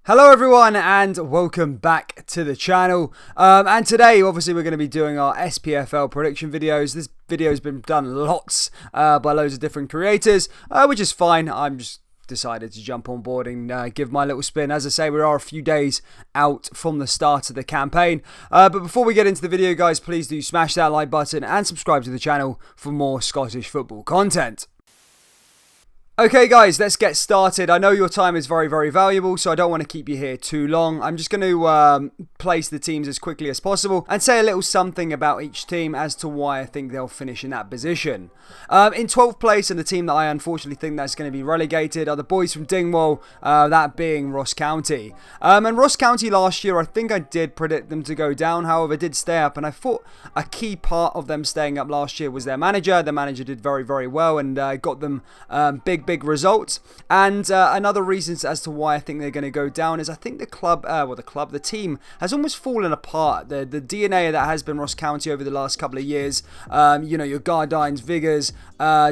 Hello everyone and welcome back to the channel, and today obviously we're going to be doing our SPFL prediction videos. This video has been done lots by loads of different creators, which is fine. I'm just decided to jump on board and give my little spin. As I say, we are a few days out from the start of the campaign, but before we get into the video guys, please do smash that like button and subscribe to the channel for more Scottish football content. Okay guys, let's get started. I know your time is very, very valuable, so I don't want to keep you here too long. I'm just going to place the teams as quickly as possible and say a little something about each team as to why I think they'll finish in that position. In 12th place, and the team that I unfortunately think that's going to be relegated are the boys from Dingwall, that being Ross County. And Ross County last year, I think I did predict them to go down, however did stay up, and I thought a key part of them staying up last year was their manager. The manager did very, very well and got them big results. And another reason as to why I think they're going to go down is I think the team has almost fallen apart. The DNA that has been Ross County over the last couple of years, your Gardines, Viggers,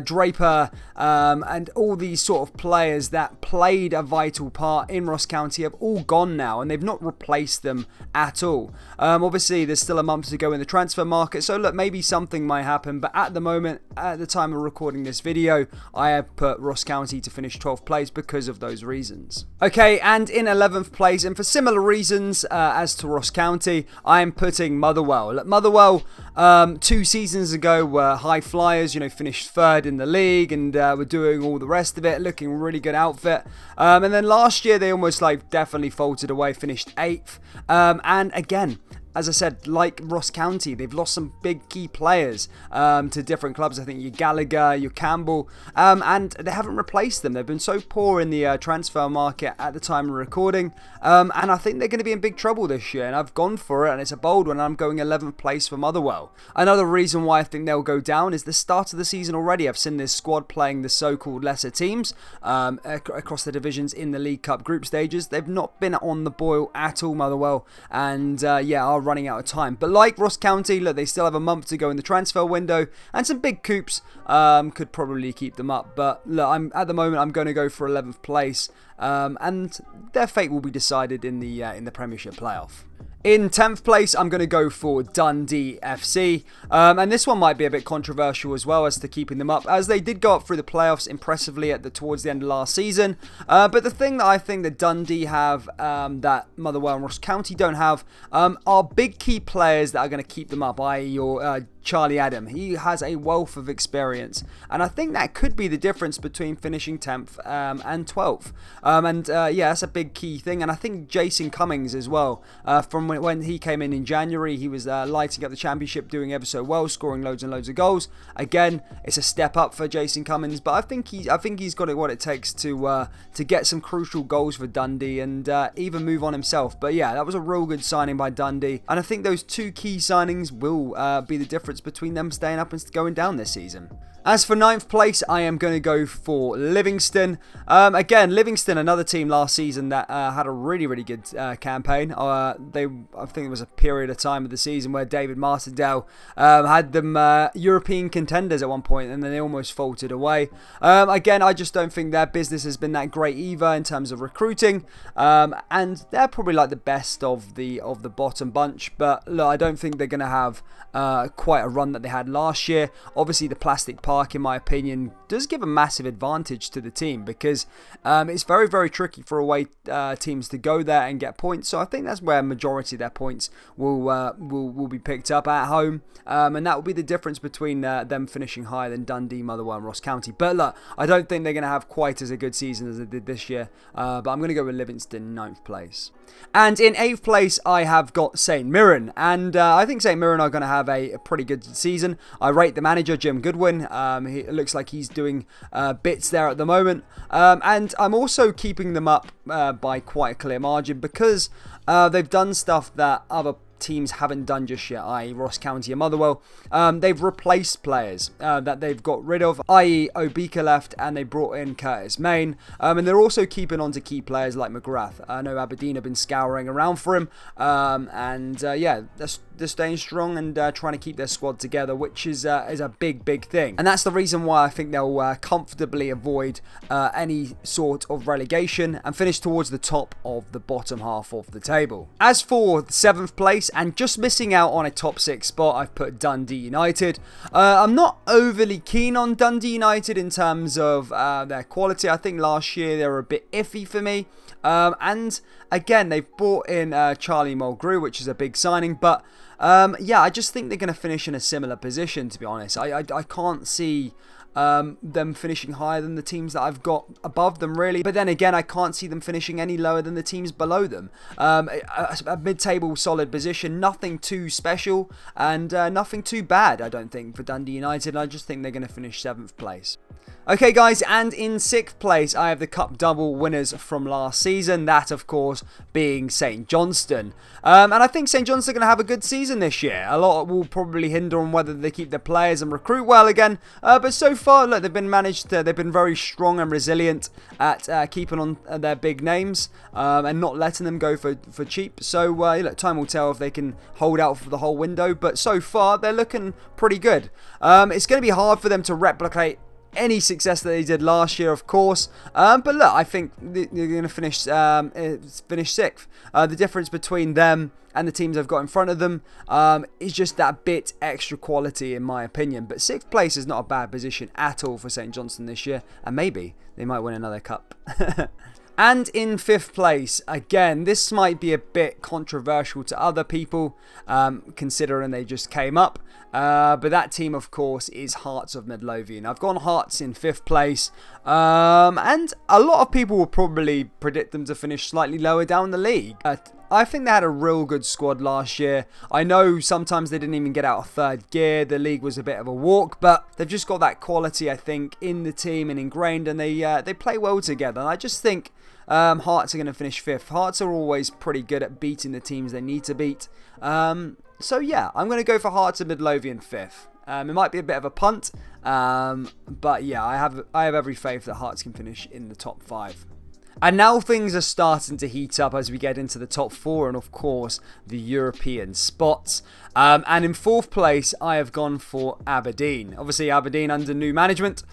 Draper, and all these sort of players that played a vital part in Ross County have all gone now, and they've not replaced them at all. Obviously, there's still a month to go in the transfer market, so look, maybe something might happen, but at the moment, at the time of recording this video, I have put Ross County to finish 12th place because of those reasons. Okay, and in 11th place, and for similar reasons as to Ross County, I am putting Motherwell. Look, Motherwell, 2 seasons ago, were high flyers, finished 3rd in the league and were doing all the rest of it, looking really good outfit. And then last year, they almost definitely faltered away, finished 8th. And again, as I said, like Ross County, they've lost some big key players to different clubs. I think your Gallagher, your Campbell, and they haven't replaced them. They've been so poor in the transfer market at the time of recording, and I think they're going to be in big trouble this year, and I've gone for it, and it's a bold one. I'm going 11th place for Motherwell. Another reason why I think they'll go down is the start of the season already. I've seen this squad playing the so-called lesser teams across the divisions in the League Cup group stages. They've not been on the boil at all, Motherwell, and are running out of time. But like Ross County, look, they still have a month to go in the transfer window, and some big coups could probably keep them up. But look, at the moment I'm going to go for 11th place, and their fate will be decided in the Premiership playoff. In 10th place, I'm going to go for Dundee FC, and this one might be a bit controversial as well as to keeping them up, as they did go up through the playoffs impressively towards the end of last season. But the thing that I think that Dundee have that Motherwell and Ross County don't have are big key players that are going to keep them up, i.e. your Charlie Adam. He has a wealth of experience, and I think that could be the difference between finishing 10th and 12th. That's a big key thing, and I think Jason Cummings as well, from when he came in January, he was lighting up the championship, doing ever so well, scoring loads and loads of goals. Again, it's a step up for Jason Cummings, but I think he's got what it takes to get some crucial goals for Dundee and even move on himself. But yeah, that was a real good signing by Dundee, and I think those 2 key signings will be the difference between them staying up and going down this season. As for 9th place, I am going to go for Livingston. Again, Livingston, another team last season that had a really, really good campaign. I think it was a period of time of the season where David Martindale had them European contenders at one point, and then they almost faltered away. Again, I just don't think their business has been that great either in terms of recruiting, and they're probably like the best of the bottom bunch. But look, I don't think they're going to have quite a run that they had last year. Obviously, the plastic park, in my opinion, does give a massive advantage to the team because it's very, very tricky for away teams to go there and get points. So I think that's where a majority of their points will be picked up at home, and that will be the difference between them finishing higher than Dundee, Motherwell, and Ross County. But look, I don't think they're going to have quite as a good season as they did this year. But I'm going to go with Livingston 9th place. And in 8th place, I have got St Mirren, and I think St Mirren are going to have a pretty good season. I rate the manager, Jim Goodwin. It looks like he's doing bits there at the moment, and I'm also keeping them up by quite a clear margin because they've done stuff that other teams haven't done just yet, i.e. Ross County and Motherwell. They've replaced players that they've got rid of, i.e. Obika left and they brought in Curtis Main. And they're also keeping on to key players like McGrath. I know Aberdeen have been scouring around for him. Yeah, they're staying strong and trying to keep their squad together, which is a big thing. And that's the reason why I think they'll comfortably avoid any sort of relegation and finish towards the top of the bottom half of the table. As for 7th place and just missing out on a top 6 spot, I've put Dundee United. I'm not overly keen on Dundee United in terms of their quality. I think last year they were a bit iffy for me. And again, they've brought in Charlie Mulgrew, which is a big signing, but yeah, I just think they're going to finish in a similar position, to be honest. I can't see them finishing higher than the teams that I've got above them, really. But then again, I can't see them finishing any lower than the teams below them. A mid-table solid position, nothing too special and nothing too bad, I don't think, for Dundee United. I just think they're going to finish 7th place. Okay guys, and in 6th place I have the Cup double winners from last season, that of course being St Johnstone. And I think St Johnstone are going to have a good season this year. A lot will probably hinder on whether they keep their players and recruit well again, but so far look, they've been very strong and resilient at keeping on their big names and not letting them go for cheap. So look, time will tell if they can hold out for the whole window, but so far they're looking pretty good. It's going to be hard for them to replicate any success that they did last year, of course, but look, I think they're going to finish 6th. The difference between them and the teams they've got in front of them is just that bit extra quality, in my opinion. But 6th place is not a bad position at all for St Johnstone this year, and maybe they might win another cup. And in 5th place, again, this might be a bit controversial to other people, considering they just came up. But that team, of course, is Hearts of Midlothian. I've gone Hearts in 5th place. And a lot of people will probably predict them to finish slightly lower down the league. I think they had a real good squad last year. I know sometimes they didn't even get out of 3rd gear. The league was a bit of a walk, but they've just got that quality, I think, in the team and ingrained, and they play well together. And I just think Hearts are going to finish 5th. Hearts are always pretty good at beating the teams they need to beat. So yeah, I'm going to go for Hearts of Midlothian 5th. It might be a bit of a punt, but yeah, I have every faith that Hearts can finish in the top 5. And now things are starting to heat up as we get into the top 4 and of course the European spots. And in 4th place I have gone for Aberdeen. Obviously Aberdeen under new management,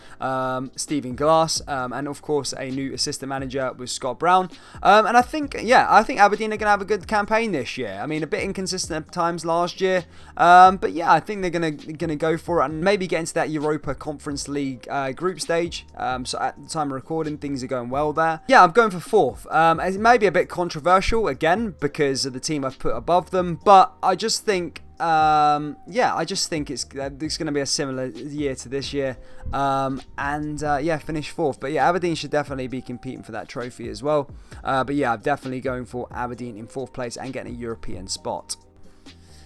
Stephen Glass, and of course a new assistant manager with Scott Brown. And I think Aberdeen are going to have a good campaign this year. I mean, a bit inconsistent at times last year, but yeah, I think they're going to go for it and maybe get into that Europa Conference League group stage. So at the time of recording, things are going well there. Yeah, I'm going for 4th. It may be a bit controversial again because of the team I've put above them, but I just think I just think it's going to be a similar year to this year, yeah, finish 4th. But yeah, Aberdeen should definitely be competing for that trophy as well. But yeah, I'm definitely going for Aberdeen in 4th place and getting a European spot.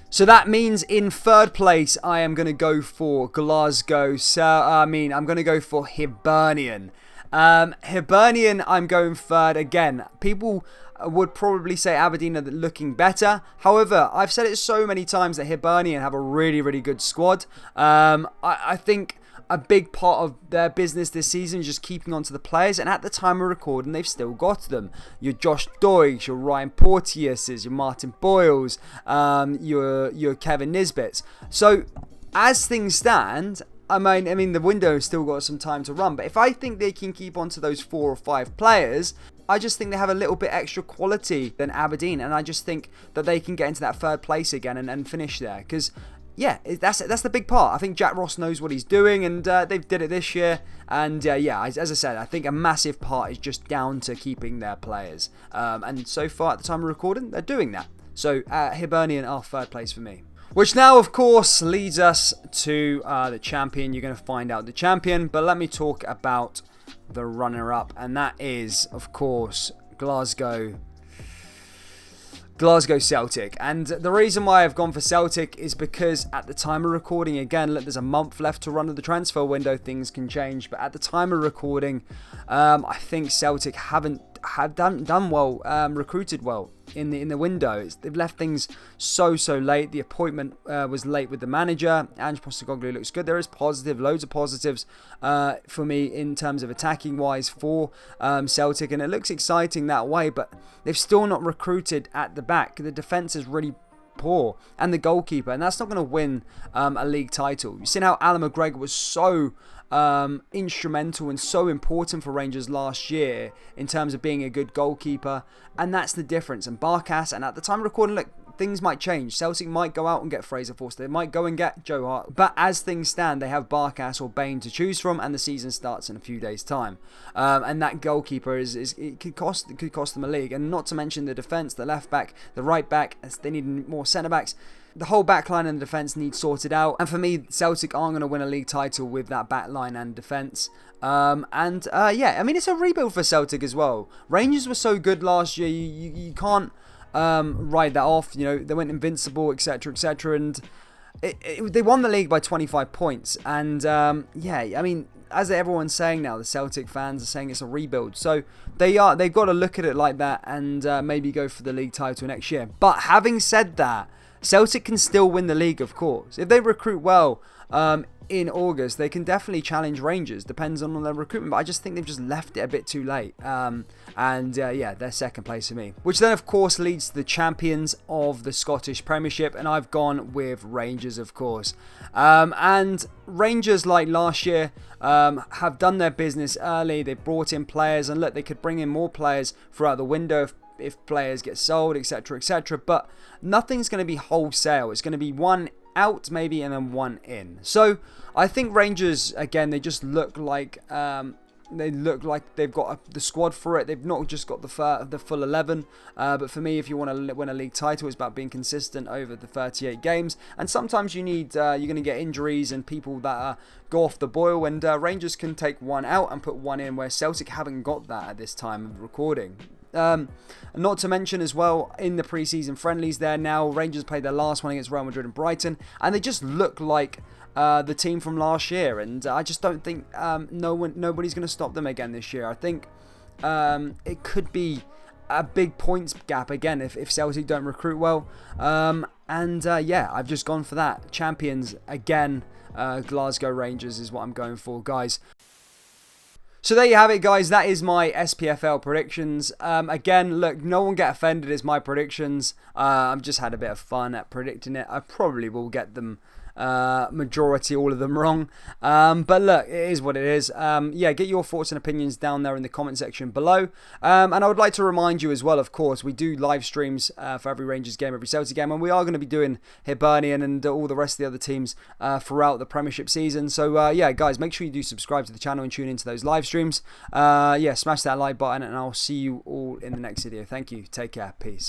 So that means in 3rd place I am going to go for Glasgow. I'm going to go for Hibernian. Hibernian, I'm going 3rd again. People would probably say Aberdeen are looking better. However, I've said it so many times that Hibernian have a really good squad. I think a big part of their business this season is just keeping on to the players, and at the time of recording they've still got them. Your Josh Doig, your Ryan Porteouses, your Martin Boyles, your Kevin Nisbets. So as things stand, I mean, the window has still got some time to run, but if I think they can keep on to those 4 or 5 players, I just think they have a little bit extra quality than Aberdeen, and I just think that they can get into that 3rd place again and finish there. Because, yeah, that's the big part. I think Jack Ross knows what he's doing, and they did it this year. And, yeah, as I said, I think a massive part is just down to keeping their players. And so far, at the time of recording, they're doing that. So, Hibernian are 3rd place for me. Which now, of course, leads us to the champion. You're going to find out the champion. But let me talk about the runner-up. And that is, of course, Glasgow Celtic. And the reason why I've gone for Celtic is because at the time of recording, again, look, there's a month left to run of the transfer window. Things can change. But at the time of recording, I think Celtic haven't have done well, recruited well in the window. They've left things so late. The appointment was late with the manager. Ange Postecoglou looks good. There is loads of positives for me in terms of attacking wise for Celtic, and it looks exciting that way. But they've still not recruited at the back. The defence is really poor, and the goalkeeper, and that's not going to win a league title. You've seen how Alan McGregor was so instrumental and so important for Rangers last year in terms of being a good goalkeeper, and that's the difference. And Barkas, and at the time of recording, look, things might change. Celtic might go out and get Fraser Forster. They might go and get Joe Hart. But as things stand, they have Barkas or Bain to choose from, and the season starts in a few days' time. And that goalkeeper it could cost them a league. And not to mention the defence, the left back, the right back. They need more centre backs. The whole back line and defence needs sorted out. And for me, Celtic aren't going to win a league title with that back line and defence. Yeah, I mean, it's a rebuild for Celtic as well. Rangers were so good last year, you can't ride that off. You know, they went invincible, etc., and they won the league by 25 points. And yeah, I mean, as everyone's saying now, the Celtic fans are saying it's a rebuild. So they've got to look at it like that and maybe go for the league title next year. But having said that, Celtic can still win the league, of course. If they recruit well in August, they can definitely challenge Rangers. Depends on their recruitment, but I just think they've just left it a bit too late. Yeah, they're second place for me. Which then, of course, leads to the champions of the Scottish Premiership, and I've gone with Rangers, of course. And Rangers, like last year, have done their business early. They brought in players, and look, they could bring in more players throughout the window if players get sold, etc., but nothing's going to be wholesale. It's going to be one out maybe and then one in. So I think Rangers, again, they just look like they've got the squad for it. They've not just got the full 11, but for me, if you want to win a league title, it's about being consistent over the 38 games. And sometimes you need you're going to get injuries and people that go off the boil, and Rangers can take one out and put one in, where Celtic haven't got that at this time of recording. Not to mention as well, in the pre-season friendlies there now, Rangers played their last one against Real Madrid and Brighton, and they just look like the team from last year, and I just don't think nobody's going to stop them again this year. I think it could be a big points gap again if Celtic don't recruit well, yeah, I've just gone for that. Champions again, Glasgow Rangers is what I'm going for, guys. So there you have it, guys. That is my SPFL predictions. Again, look, no one get offended. It's my predictions. I've just had a bit of fun at predicting it. I probably will get them majority, all of them wrong. But look, it is what it is. Yeah, get your thoughts and opinions down there in the comment section below. And I would like to remind you as well, of course, we do live streams for every Rangers game, every Celtic game, and we are going to be doing Hibernian and all the rest of the other teams throughout the Premiership season. So yeah, guys, make sure you do subscribe to the channel and tune into those live streams. Yeah, smash that like button, and I'll see you all in the next video. Thank you. Take care. Peace.